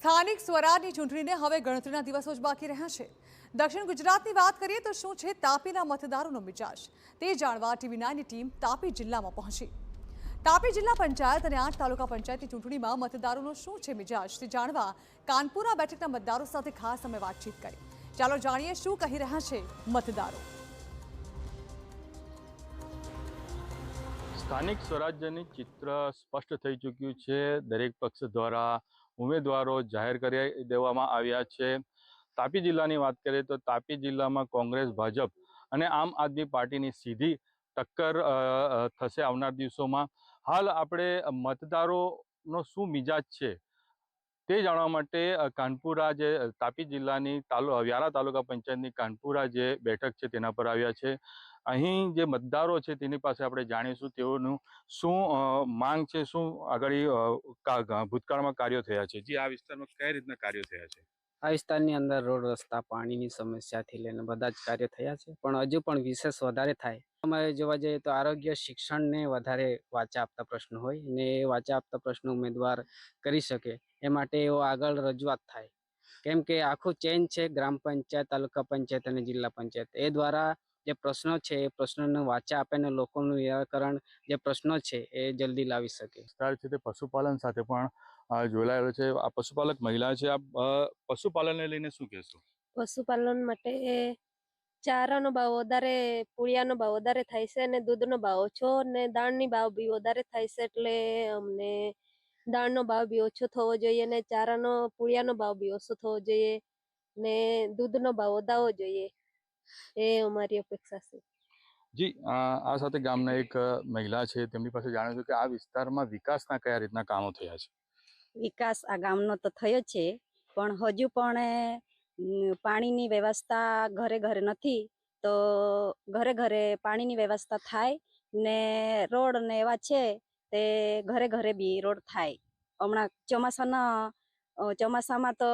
સ્થાનિક સ્વરાજની ચૂંટણીને હવે ગણતરીના દિવસો જ બાકી રહ્યા છે। દક્ષિણ ગુજરાતની વાત કરીએ તો શું છે તાપીના મતદારોનો મિજાજ, તે જાણવા TV9ની ટીમ તાપી જિલ્લામાં પહોંચી। તાપી જિલ્લા પંચાયત અને 8 તાલુકા પંચાયતની ચૂંટણીમાં મતદારોનો શું છે મિજાજ, તે જાણવા કાનપુરા બેઠકના મતદારો સાથે ખાસ અમે વાતચીત કરી। ચાલો જાણીએ શું કહી રહ્યા છે મતદારો। સ્થાનિક સ્વરાજ્યની ચિત્ર સ્પષ્ટ થઈ ચૂક્યું છે। દરેક પક્ષ દ્વારા ઉમેદવારો જાહેર કરી દેવામાં આવ્યા છે। તાપી જિલ્લાની વાત કરીએ તો તાપી જિલ્લામાં કોંગ્રેસ, ભાજપ અને આમ આદમી પાર્ટીની સીધી ટક્કર થશે આવનાર દિવસોમાં। હાલ આપણે મતદારોનો શું મિજાજ છે તે જાણવા માટે કાનપુરા જે તાપી જિલ્લાની વ્યારા તાલુકા પંચાયતની કાનપુરા જે બેઠક છે તેના પર આવ્યા છે। અહીં જે મતદારો છે તેની પાસે આપણે જાણીશું તેઓનું શું માંગ છે, શું આગળ ભૂતકાળમાં કાર્યો થયા છે। જે આ વિસ્તારમાં કઈ રીતના કાર્યો થયા છે? આ વિસ્તારની અંદર રોડ, રસ્તા, પાણીની સમસ્યાથી લઈને બધા જ કાર્ય થયા છે, પણ હજુ પણ વિશેષ વધારે થાય। અમારે જોવા જઈએ તો આરોગ્ય, શિક્ષણને વધારે વાચા આપતા પ્રશ્નો હોય ને એ વાચા આપતા પ્રશ્નો ઉમેદવાર કરી શકે એ માટે એવો આગળ રજૂઆત થાય। કેમ કે આખું ચેન્જ છે ગ્રામ પંચાયત, તાલુકા પંચાયત અને જિલ્લા પંચાયત, એ દ્વારા જે પ્રશ્નો છે એ પ્રશ્નોને વાચા આપે ને લોકોનું નિરાકરણ જે પ્રશ્નો છે એ જલ્દી લાવી શકે। વિસ્તાર છે તે પશુપાલન સાથે પણ જોડાયેલો છે। આ પશુપાલક મહિલા છે, આ પશુપાલનને લઈને શું કહેશો? પશુપાલન માટે ચારાનો ભાવ વધારે, પૂળિયાનો ભાવ વધારે થાય છે અને દૂધનો ભાવ ઓછો અને દાણની ભાવ બી વધારે થાય છે, એટલે અમને દાણનો ભાવ બી ઓછો થવો જોઈએ અને ચારાનો, પૂળિયાનો ભાવ બી ઓછો થવો જોઈએ ને દૂધનો ભાવ વધારવો જોઈએ, એ અમારી અપેક્ષા છે। જી, આ સાથે ગામના એક મહિલા છે, તેમની પાસે જાણ્યું છું કે આ વિસ્તારમાં વિકાસના કયા રીતના કામો થયા છે? વિકાસ આ ગામનો તો થયો છે, પણ હજુ પણ પાણીની વ્યવસ્થા ઘરે ઘરે નથી, તો ઘરે ઘરે પાણીની વ્યવસ્થા થાય ને રોડ ને એવા છે તે ઘરે ઘરે બી રોડ થાય। હમણાં ચોમાસામાં તો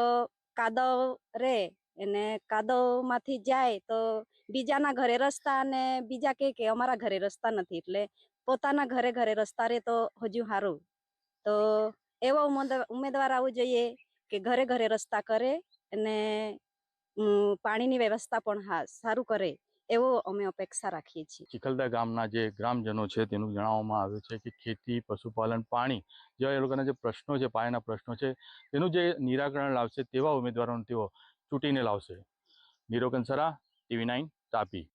કાદવ રે અને કાદવમાંથી જાય તો બીજાના ઘરે રસ્તા અને બીજા કે અમારા ઘરે રસ્તા નથી, એટલે પોતાના ઘરે ઘરે રસ્તા રે તો હજુ સારું। તો એવો ઉમેદવાર આવવું જોઈએ કે ઘરે ઘરે રસ્તા કરે અને પાણીની વ્યવસ્થા પણ સારું કરે, એવો અમે અપેક્ષા રાખીએ છીએ। ચિખલદા ગામના જે ગ્રામજનો છે તેનું જણાવવામાં આવ્યું છે કે ખેતી, પશુપાલન, પાણી જેવા એ લોકોના જે પ્રશ્નો છે, પાયાના પ્રશ્નો છે, તેનું જે નિરાકરણ લાવશે તેવા ઉમેદવારોને તેઓ ચૂંટીને લાવશે। નીરો કંસારા, TV9 તાપી।